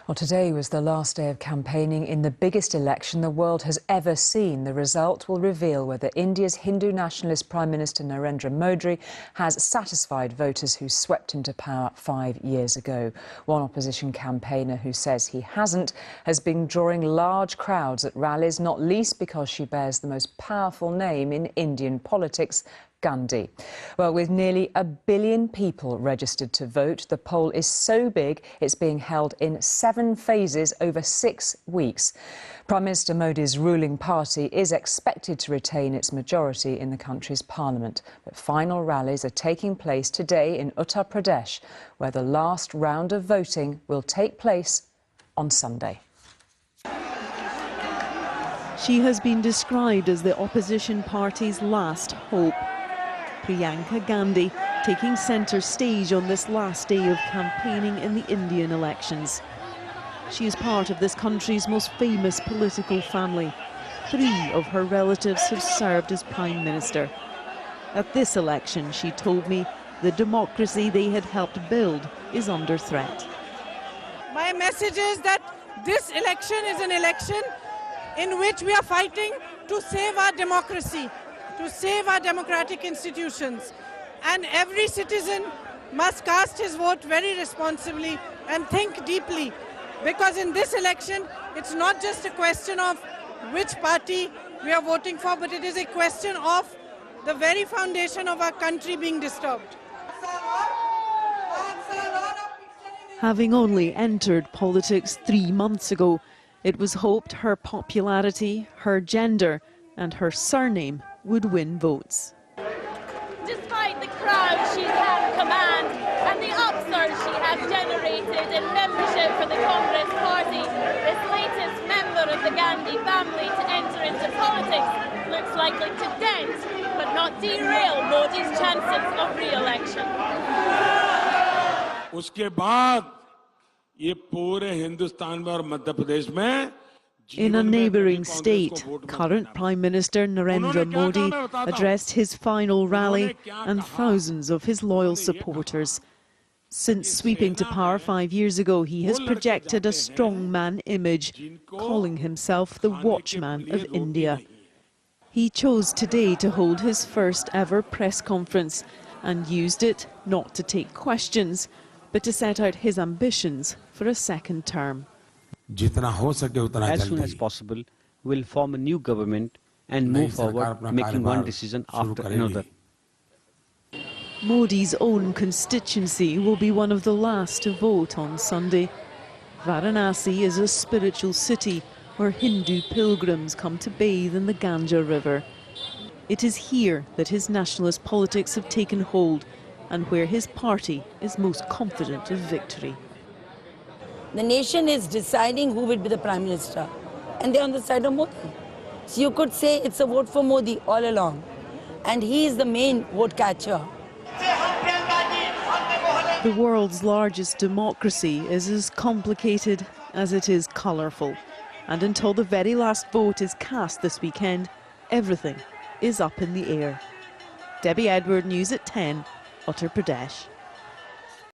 Well, today was the last day of campaigning in the biggest election the world has ever seen. The result will reveal whether India's Hindu nationalist Prime Minister Narendra Modi has satisfied voters who swept into power 5 years ago. One opposition campaigner who says he hasn't has been drawing large crowds at rallies, not least because she bears the most powerful name in Indian politics, Gandhi. Well, with nearly 1 billion people registered to vote, the poll is so big it's being held in 7 phases over 6 weeks. Prime Minister Modi's ruling party is expected to retain its majority in the country's parliament. But final rallies are taking place today in Uttar Pradesh, where the last round of voting will take place on Sunday. She has been described as the opposition party's last hope. Priyanka Gandhi taking centre stage on this last day of campaigning in the Indian elections. She is part of this country's most famous political family. 3 of her relatives have served as Prime Minister. At this election, she told me, the democracy they had helped build is under threat. My message is that this election is an election in which we are fighting to save our democracy, to save our democratic institutions. And every citizen must cast his vote very responsibly and think deeply. Because in this election, it's not just a question of which party we are voting for, but it is a question of the very foundation of our country being disturbed. Having only entered politics 3 months ago, it was hoped her popularity, her gender and her surname would win votes. Despite the crowd she's had command and the upsurge she has generated in membership for the Congress party, this latest member of the Gandhi family to enter into politics looks likely to dent, but not derail, Modi's chances of re-election. उसके बाद ये पूरे हिंदुस्तान में और मध्य प्रदेश में In a neighbouring state, current Prime Minister Narendra Modi addressed his final rally and thousands of his loyal supporters. Since sweeping to power 5 years ago, he has projected a strongman image, calling himself the Watchman of India. He chose today to hold his first ever press conference and used it not to take questions, but to set out his ambitions for a second term. As soon as possible, we'll form a new government and move forward, making one decision after another. Modi's own constituency will be one of the last to vote on Sunday. Varanasi is a spiritual city where Hindu pilgrims come to bathe in the Ganga River. It is here that his nationalist politics have taken hold and where his party is most confident of victory. The nation is deciding who will be the Prime Minister, and they're on the side of Modi. So you could say it's a vote for Modi all along, and he is the main vote catcher. The world's largest democracy is as complicated as it is colourful, and until the very last vote is cast this weekend, everything is up in the air. Debbie Edward, News at 10, Uttar Pradesh.